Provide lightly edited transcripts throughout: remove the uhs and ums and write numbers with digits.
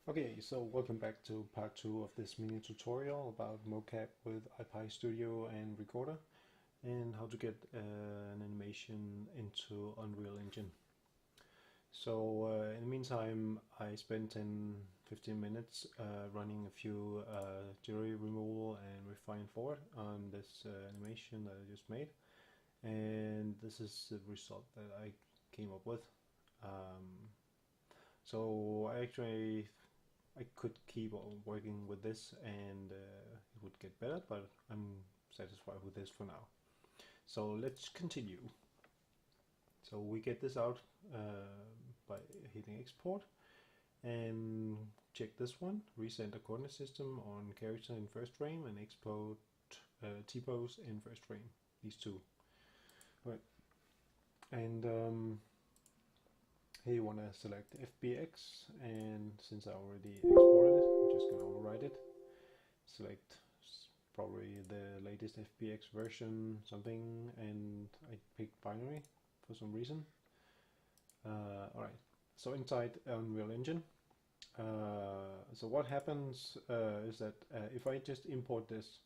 Okay, so welcome back to part 2 of this mini tutorial about Mocap with Ipi Studio and Recorder and how to get an animation into Unreal Engine. So in the meantime I spent 10-15 minutes running a few jittery removal and refine forward on this animation that I just made, and this is the result that I came up with. So I could keep on working with this and it would get better, but I'm satisfied with this for now. So let's continue. So we get this out by hitting export and check this one, recenter coordinate system on character in first frame and export T-pose in first frame, these two. Right. And here you want to select FBX, and since I already exported it, I'm just going to overwrite it. Select probably the latest FBX version, something, and I picked binary for some reason. Alright, so inside Unreal Engine, so what happens is that if I just import this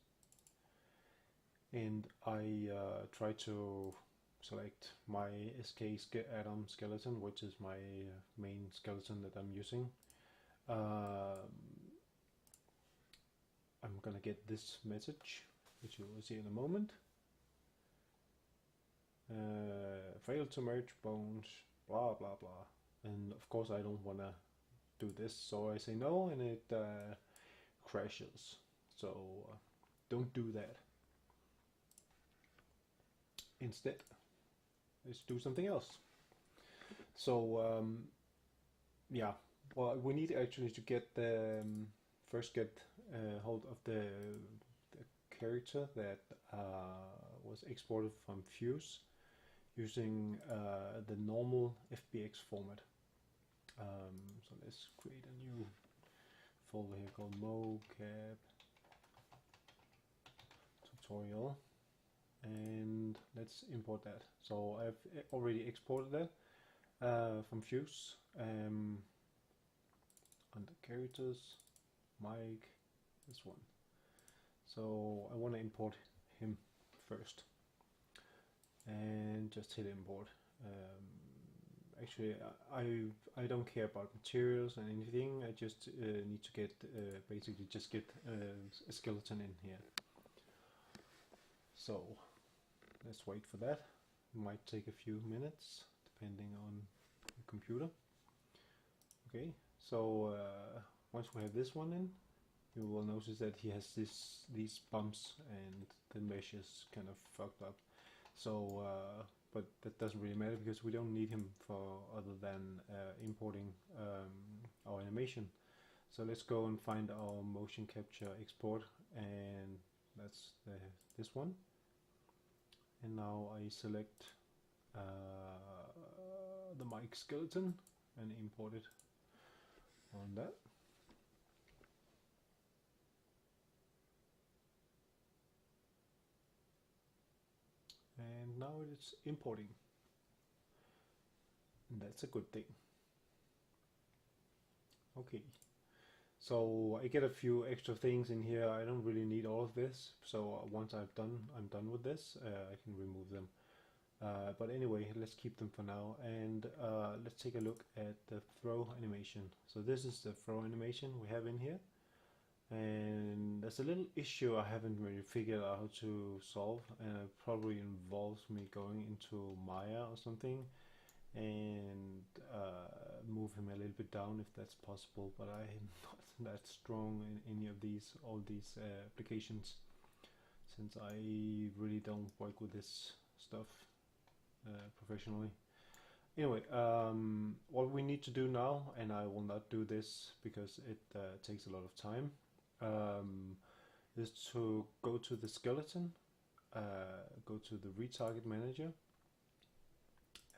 and I try to select my SK Atom skeleton, which is my main skeleton that I'm using, I'm gonna get this message, which you will see in a moment. Failed to merge bones, blah blah blah. And of course I don't wanna do this, so I say no, and it crashes. So don't do that. Instead, let's do something else. So yeah, well, we need actually to get the first get hold of the character that was exported from Fuse using the normal FBX format. So let's create a new folder here called Mocap tutorial, and let's import that. So I've already exported that from Fuse under characters, mic, this one. So I want to import him first and just hit import. Actually I don't care about materials and anything. I just need to get basically just get a skeleton in here. So let's wait for that. It might take a few minutes depending on the computer. Okay, so once we have this one in, you will notice that he has these bumps and the mesh is kind of fucked up. So but that doesn't really matter because we don't need him for other than importing our animation. So let's go and find our motion capture export, and that's this one. And now I select the mic skeleton and import it on that. And now it's importing, and that's a good thing. Okay, so I get a few extra things in here. I don't really need all of this, so once I'm done with this, I can remove them. But anyway, let's keep them for now, and let's take a look at the throw animation. So this is the throw animation we have in here, and there's a little issue I haven't really figured out how to solve, and it probably involves me going into Maya or something and move him a little bit down if that's possible, but I'm not that strong in any of all these applications, since I really don't work with this stuff professionally. Anyway, what we need to do now, and I will not do this because it takes a lot of time, is to go to the skeleton, go to the Retarget manager,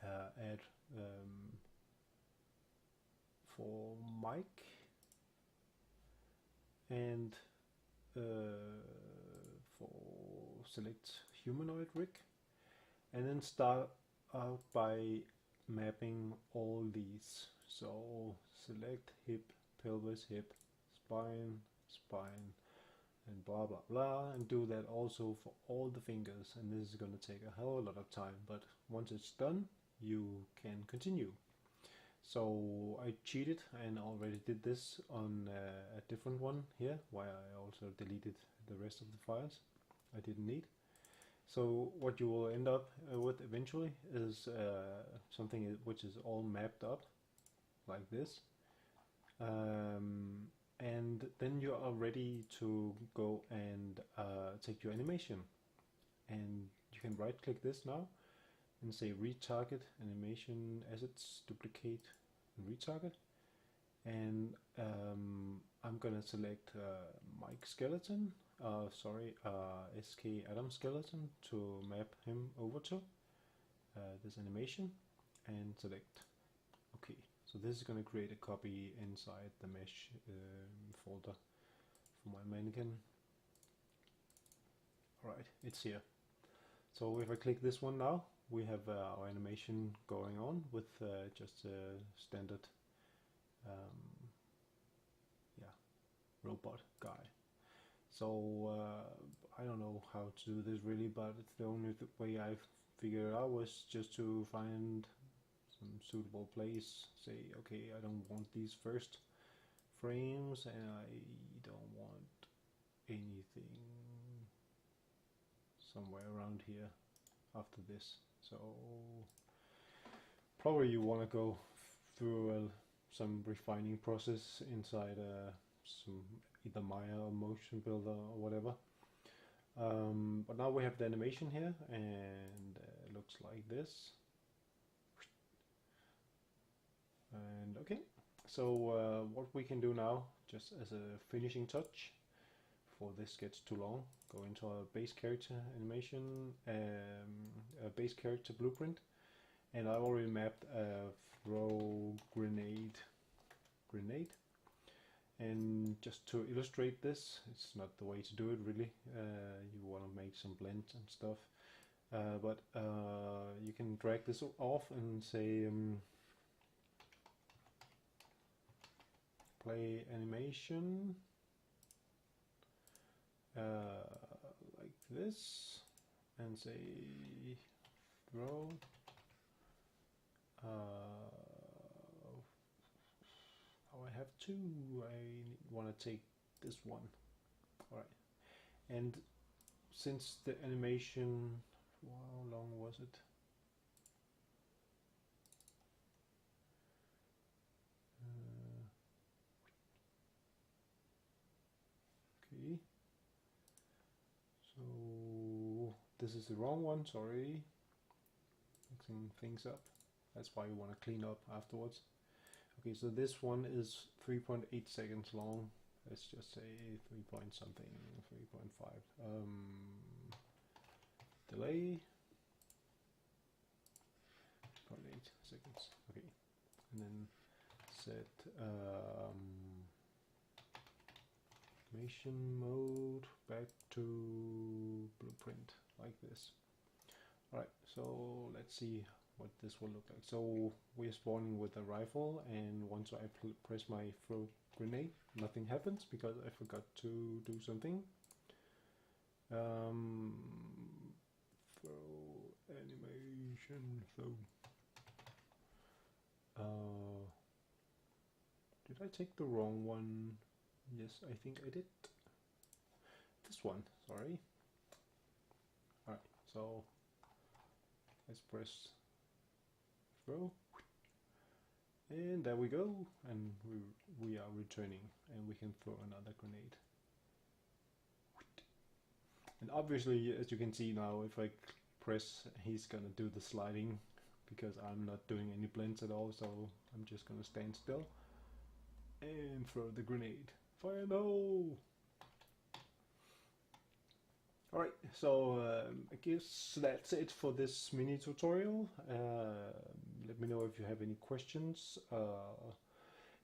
add for mic, and for select humanoid rig, and then start out by mapping all these. So select hip pelvis, hip, spine, spine, and blah blah blah, and do that also for all the fingers. And this is going to take a hell of a lot of time, but once it's done, you can continue. So I cheated and already did this on a different one here, where I also deleted the rest of the files I didn't need. So what you will end up with eventually is something which is all mapped up like this. And then you are ready to go and take your animation. And you can right click this now and say retarget animation assets, duplicate and retarget. And I'm gonna select Mike Skeleton, SK Adam Skeleton, to map him over to this animation, and select OK. So this is going to create a copy inside the mesh folder for my mannequin. Alright, it's here. So if I click this one now, we have our animation going on with just a standard robot guy. So I don't know how to do this really, but it's the only way I've figured out was just to find some suitable place. Say, okay, I don't want these first frames, and I don't want anything somewhere around here after this. So probably you want to go through some refining process inside some either Maya or Motion Builder or whatever. But now we have the animation here, and it looks like this. And okay, so what we can do now, just as a finishing touch, before this gets too long, go into our base character animation, base character blueprint, and I already mapped a throw grenade. And just to illustrate this, it's not the way to do it really. You want to make some blends and stuff, but you can drag this off and say play animation like this, and say throw. I have two. I want to take this one. Alright. And since the animation, how long was it? Okay. So this is the wrong one, sorry. Mixing things up. That's why you want to clean up afterwards. Okay, so this one is 3.8 seconds long. Let's just say 3 point something, 3.5. Delay. 0.8 seconds. Okay, and then set animation mode back to blueprint like this. Alright, so let's see what this will look like. So we're spawning with a rifle, and once I press my throw grenade, nothing happens because I forgot to do something. Throw animation, throw. Did I take the wrong one? Yes, I think I did. This one, sorry. Alright, so let's press throw, and there we go, and we are returning, and we can throw another grenade. And obviously, as you can see now, if I press, he's gonna do the sliding because I'm not doing any blends at all, so I'm just gonna stand still and throw the grenade. Fire in the hole! Alright, so I guess that's it for this mini tutorial. Let me know if you have any questions.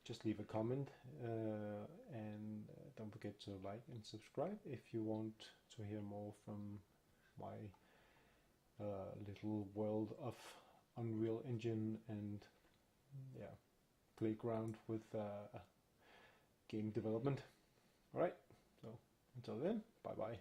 Just leave a comment, and don't forget to like and subscribe if you want to hear more from my little world of Unreal Engine and playground with game development. All right, so until then, bye bye.